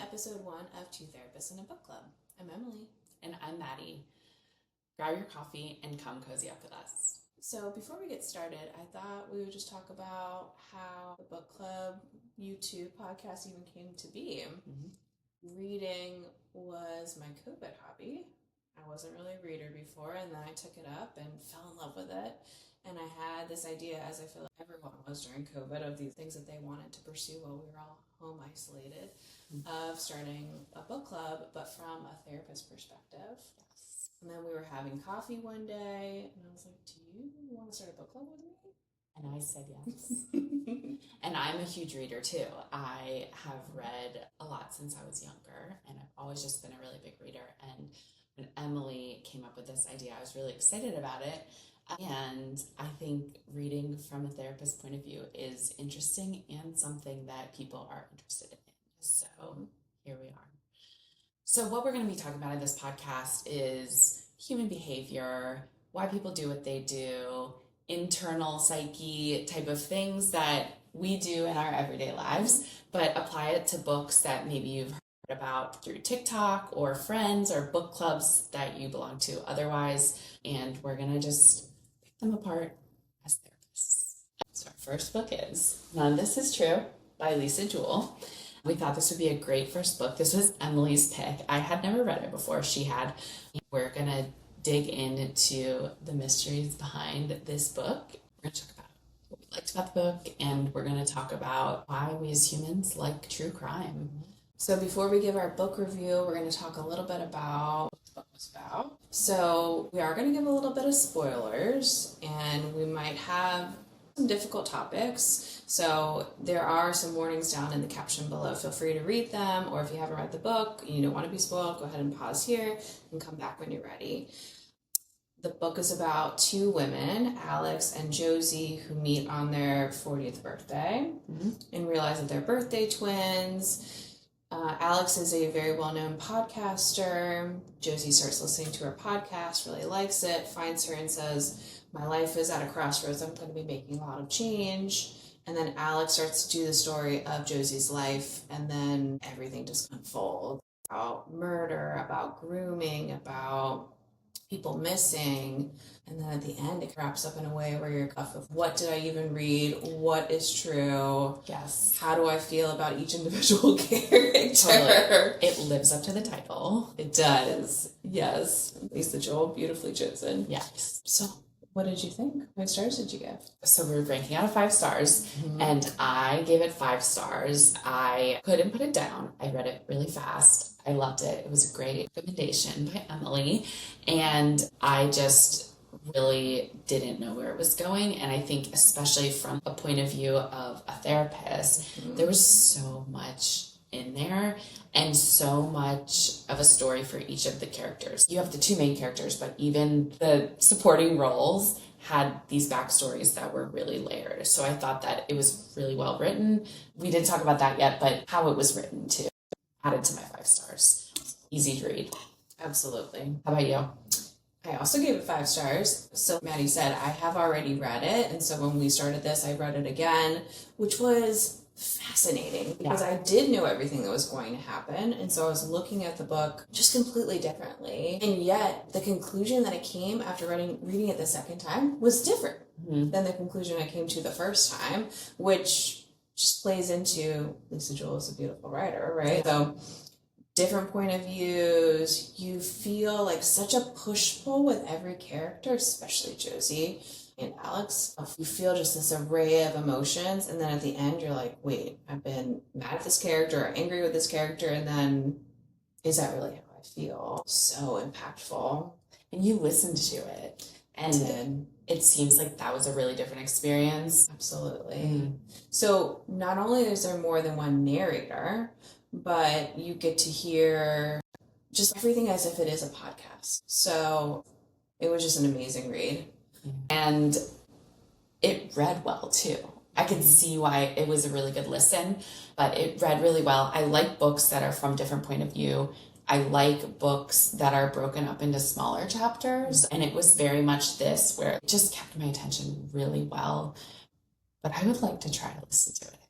episode 1 of Two Therapists in a Book Club. I'm Emily. And I'm Maddie. Grab your coffee and come cozy up with us. So before we get started, I thought we would just talk about how the book club YouTube podcast even came to be. Reading was my COVID hobby. I wasn't really a reader before, and then I took it up and fell in love with it. And I had this idea, as I feel like everyone was during COVID, of these things that they wanted to pursue while we were all home isolated, of starting a book club, but from a therapist perspective. Yes. And then we were having coffee one day, and I was like, do you want to start a book club with me? And I said yes. And I'm a huge reader too. I have read a lot since I was younger, and I've always just been a really big reader. And when Emily came up with this idea, I was really excited about it. And I think reading from a therapist's point of view is interesting and something that people are interested in. So here we are. So what we're going to be talking about in this podcast is human behavior, why people do what they do, internal psyche type of things that we do in our everyday lives, but apply it to books that maybe you've heard about through TikTok or friends or book clubs that you belong to otherwise. And we're going to just pick them apart as therapists. So our first book is None of This Is True by Lisa Jewell. We thought this would be a great first book. This was Emily's pick. I had never read it before. She had. We're going to dig into the mysteries behind this book. We're going to talk about what we liked about the book, and we're going to talk about why we as humans like true crime. So before we give our book review, we're going to talk a little bit about what the book was about. So we are going to give a little bit of spoilers, and we might have some difficult topics. So there are some warnings down in the caption below. Feel free to read them, or if you haven't read the book and you don't want to be spoiled, go ahead and pause here and come back when you're ready. The book is about two women, Alex and Josie, who meet on their 40th birthday and realize that they're birthday twins. Alex is a very well-known podcaster. Josie starts listening to her podcast, really likes it, finds her and says, my life is at a crossroads. I'm going to be making a lot of change. And then Alex starts to do the story of Josie's life, and then everything just unfolds about murder, about grooming, about people missing. And then at the end, it wraps up in a way where you're cuffed with, what did I even read? What is true? Yes. How do I feel about each individual character? Totally. It lives up to the title. It does. Yes. Lisa Jewell, beautifully chosen. Yes. So what did you think? How many stars did you give? So we were ranking out of 5 stars, and I gave it 5 stars. I couldn't put it down. I read it really fast. I loved it. It was a great recommendation by Emily, and I just really didn't know where it was going. And I think especially from a point of view of a therapist, there was so much in there and so much of a story for each of the characters. You have the 2 main characters, but even the supporting roles had these backstories that were really layered. So I thought that it was really well written. We didn't talk about that yet, but how it was written too added to my 5 stars. Easy to read. Absolutely. How about you? I also gave it 5 stars. So Maddie said, I have already read it. And so when we started this, I read it again, which was fascinating because I did know everything that was going to happen. And so I was looking at the book just completely differently. And yet the conclusion that I came after reading it the second time was different than the conclusion I came to the first time, which just plays into Lisa Jewell is a beautiful writer, right? So different point of views. You feel like such a push-pull with every character, especially Josie and Alex. You feel just this array of emotions, and then at the end you're like, wait, I've been mad at this character or angry with this character, and then is that really how I feel? So impactful. And you listened to it, and it seems like that was a really different experience. Absolutely. So not only is there more than one narrator, but you get to hear just everything as if it is a podcast. So it was just an amazing read. And it read well too. I could see why it was a really good listen, but it read really well. I like books that are from different point of view. I like books that are broken up into smaller chapters, and it was very much this where it just kept my attention really well. But I would like to try to listen to it,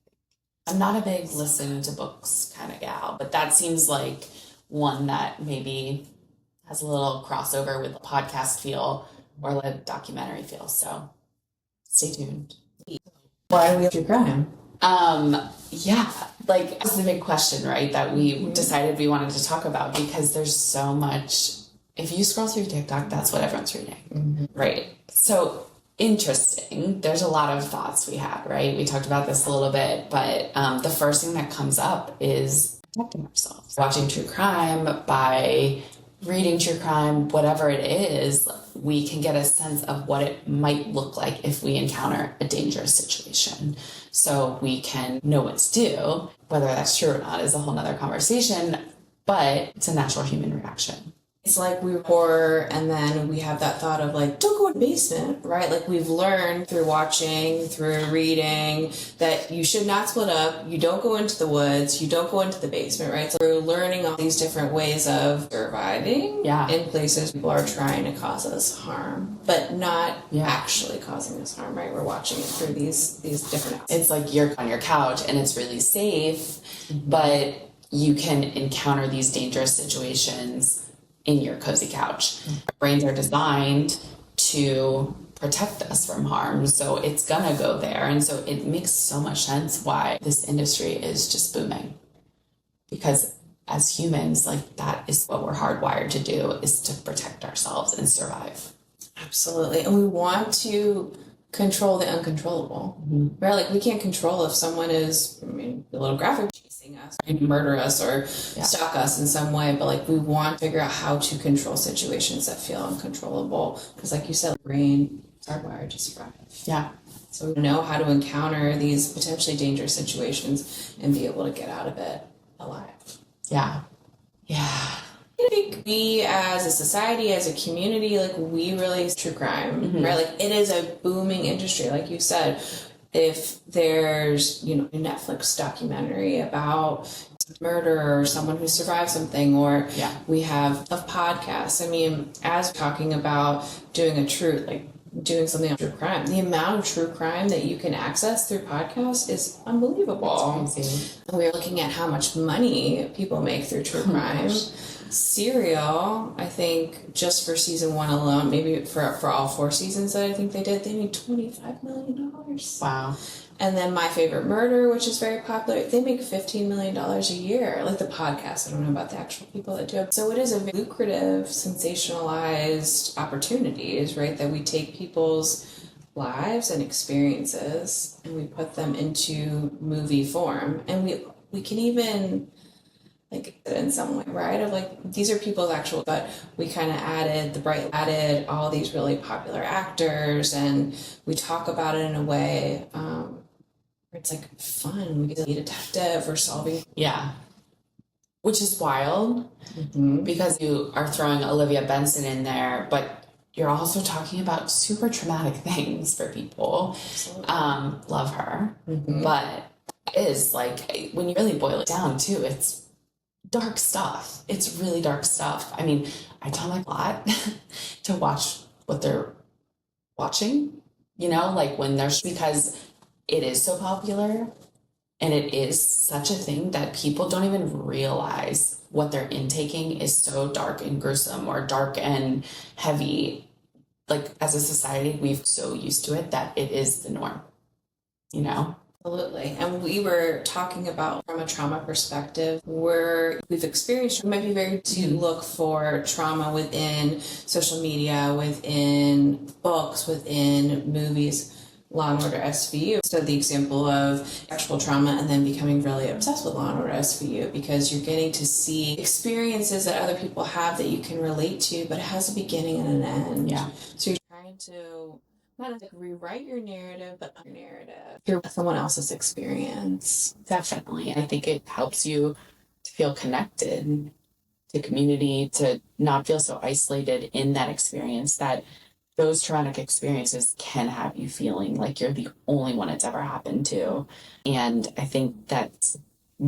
I think. I'm not a big listen to books kind of gal, but that seems like one that maybe has a little crossover with the podcast feel or the documentary feel. So stay tuned. Why we true crime? Yeah, like that's the big question, right? That we decided we wanted to talk about because there's so much. If you scroll through TikTok, that's what everyone's reading, right? So interesting. There's a lot of thoughts we had, right? We talked about this a little bit, but the first thing that comes up is protecting ourselves. Watching true crime, by reading true crime, whatever it is, we can get a sense of what it might look like if we encounter a dangerous situation. So we can know what to do. Whether that's true or not is a whole nother conversation, but it's a natural human reaction. It's like we horror, and then we have that thought of like, don't go in the basement, right? Like we've learned through watching, through reading, that you should not split up, you don't go into the woods, you don't go into the basement, right? So we're learning all these different ways of surviving in places people are trying to cause us harm, but not actually causing us harm, right? We're watching it through these different aspects. It's like you're on your couch and it's really safe, but you can encounter these dangerous situations in your cozy couch. Our brains are designed to protect us from harm, so it's gonna go there. And so it makes so much sense why this industry is just booming. Because as humans, like that is what we're hardwired to do, is to protect ourselves and survive. Absolutely. And we want to control the uncontrollable, right? Like we can't control if someone is, I mean, a little graphic, chasing us, trying to murder us or stalk us in some way, but like we want to figure out how to control situations that feel uncontrollable. Because like you said, the brain is hardwired to survive. Yeah. So we know how to encounter these potentially dangerous situations and be able to get out of it alive. Yeah. Yeah. I think we as a society, as a community, like we really true crime, right? Like it is a booming industry, like you said. If there's, a Netflix documentary about murder or someone who survived something, or we have a podcast. I mean, as we're talking about doing doing something on true crime, the amount of true crime that you can access through podcasts is unbelievable. It's crazy. And we're looking at how much money people make through true crime. Serial, I think, just for season 1 alone, maybe for all 4 seasons that I think they did, they made $25 million. Wow. And then My Favorite Murder, which is very popular, they make $15 million a year. Like the podcast, I don't know about the actual people that do it. So it is a very lucrative, sensationalized opportunities, right? That we take people's lives and experiences and we put them into movie form. And we can even like in some way, right? Of like, these are people's actual, but we kind of added all these really popular actors, and we talk about it in a way where it's like fun. We get to be a detective or solving. Yeah. Which is wild because you are throwing Olivia Benson in there, but you're also talking about super traumatic things for people. Love her. But it is like, when you really boil it down too, it's dark stuff. It's really dark stuff. I mean, I tell my lot to watch what they're watching, like when they're, because it is so popular and it is such a thing that people don't even realize what they're intaking is so dark and gruesome or dark and heavy. Like as a society, we've so used to it that it is the norm, Absolutely. And we were talking about from a trauma perspective where we've experienced, it might be very to look for trauma within social media, within books, within movies. Law and Order SVU. So the example of sexual trauma and then becoming really obsessed with Law and Order SVU because you're getting to see experiences that other people have that you can relate to, but it has a beginning and an end. Yeah. So you're trying to not like rewrite your narrative, but your narrative through someone else's experience. Definitely. I think it helps you to feel connected to community, to not feel so isolated in that experience, that those traumatic experiences can have you feeling like you're the only one it's ever happened to. And I think that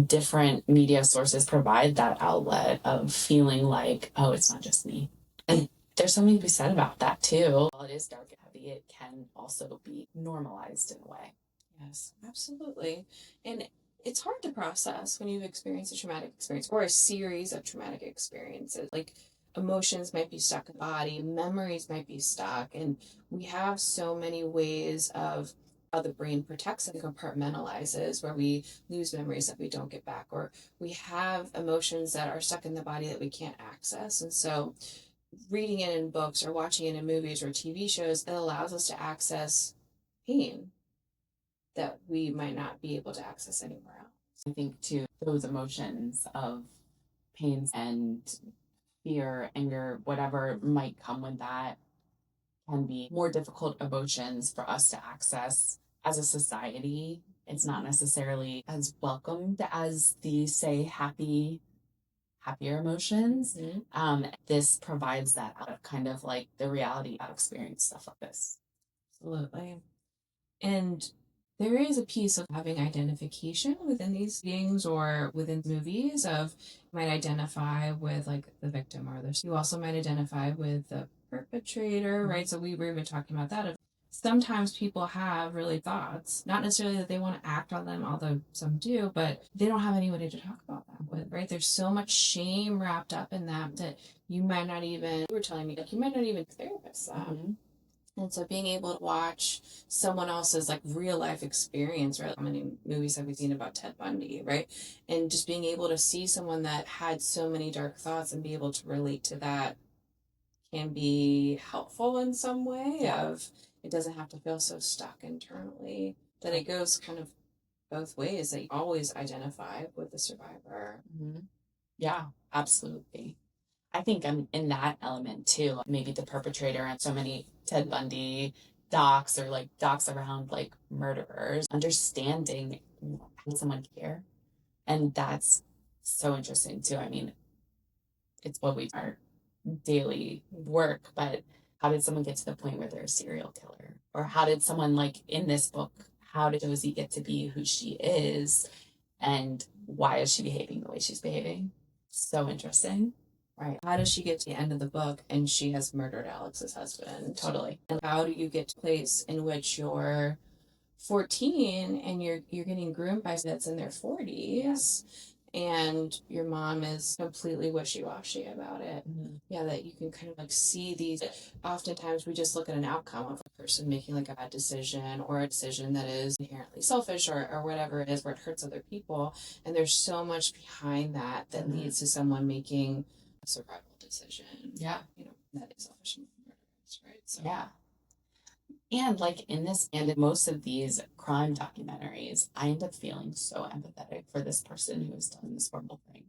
different media sources provide that outlet of feeling like, oh, it's not just me. And there's something to be said about that too. While it is dark and heavy, it can also be normalized in a way. Yes, absolutely. And it's hard to process when you've experienced a traumatic experience or a series of traumatic experiences. Like emotions might be stuck in the body, memories might be stuck, and we have so many ways of how the brain protects and compartmentalizes where we lose memories that we don't get back, or we have emotions that are stuck in the body that we can't access. And so reading it in books or watching it in movies or TV shows, it allows us to access pain that we might not be able to access anywhere else. I think too, those emotions of pain and fear, anger, whatever might come with that can be more difficult emotions for us to access as a society. It's not necessarily as welcomed as the, say, happier emotions. This provides that out of kind of like the reality of experience stuff like this. Absolutely. And there is a piece of having identification within these things or within movies of you might identify with like the victim or this. You also might identify with the perpetrator, right? So we were even talking about that. Sometimes people have really thoughts, not necessarily that they want to act on them, although some do, but they don't have anybody to talk about that with, right? There's so much shame wrapped up in that you might not even, you were telling me, like you might not even therapist that. And so being able to watch someone else's like real life experience, right? How many movies have we seen about Ted Bundy, right? And just being able to see someone that had so many dark thoughts and be able to relate to that can be helpful in some way of it doesn't have to feel so stuck internally. That it goes kind of both ways, that you always identify with the survivor. Yeah, absolutely. I think I'm in that element too. Maybe the perpetrator and so many Ted Bundy docs or like docs around like murderers, understanding how did someone care. And that's so interesting too. I mean, it's what we our daily work, but how did someone get to the point where they're a serial killer? Or how did someone like in this book, how did Josie get to be who she is? And why is she behaving the way she's behaving? So interesting. Right. How does she get to the end of the book and she has murdered Alex's husband? Totally. And how do you get to a place in which you're 14 and you're getting groomed by that's in their 40s and your mom is completely wishy-washy about it? Yeah, that you can kind of like see these. Oftentimes we just look at an outcome of a person making like a bad decision or a decision that is inherently selfish or whatever it is where it hurts other people, and there's so much behind that leads to someone making survival decision. Yeah. That is selfish and murderous, right? So yeah. And like in this and in most of these crime documentaries, I end up feeling so empathetic for this person who has done this horrible thing.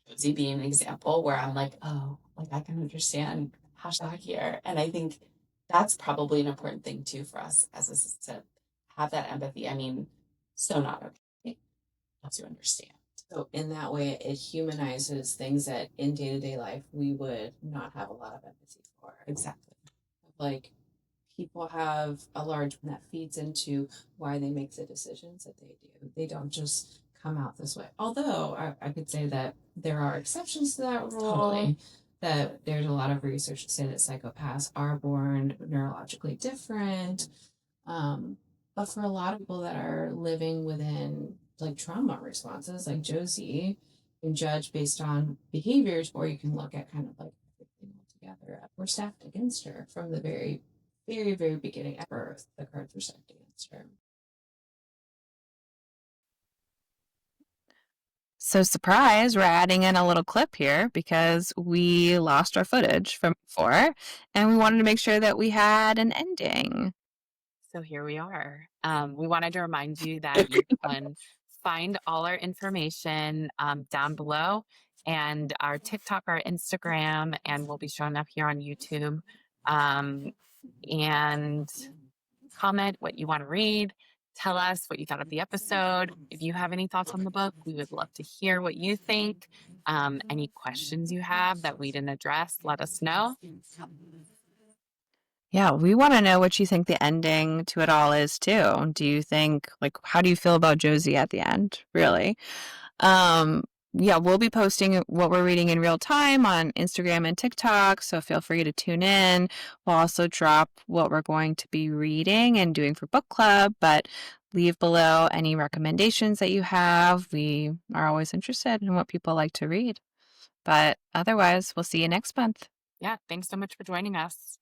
Josie being an example where I'm like, oh, like I can understand how she got here. And I think that's probably an important thing too for us as a to have that empathy. I mean, so not okay. Helps you understand. So in that way, it humanizes things that in day-to-day life we would not have a lot of empathy for. Exactly. Like people have a large that feeds into why they make the decisions that they do. They don't just come out this way. Although I could say that there are exceptions to that rule. Totally. That there's a lot of research to say that psychopaths are born neurologically different. But for a lot of people that are living within like trauma responses, like Josie, you can judge based on behaviors, or you can look at kind of like everything altogether. We're stacked against her from the very, very, very beginning at birth. The cards were stacked against her. So, surprise, we're adding in a little clip here because we lost our footage from before and we wanted to make sure that we had an ending. So here we are. We wanted to remind you that you can find all our information down below and our TikTok, our Instagram, and we'll be showing up here on YouTube. And comment what you want to read. Tell us what you thought of the episode. If you have any thoughts on the book, we would love to hear what you think. Any questions you have that we didn't address, let us know. Yeah, we want to know what you think the ending to it all is too. Do you think, like, how do you feel about Josie at the end? Really? yeah, we'll be posting what we're reading in real time on Instagram and TikTok, so feel free to tune in. We'll also drop what we're going to be reading and doing for book club, but leave below any recommendations that you have. We are always interested in what people like to read. But otherwise, we'll see you next month. Yeah, thanks so much for joining us.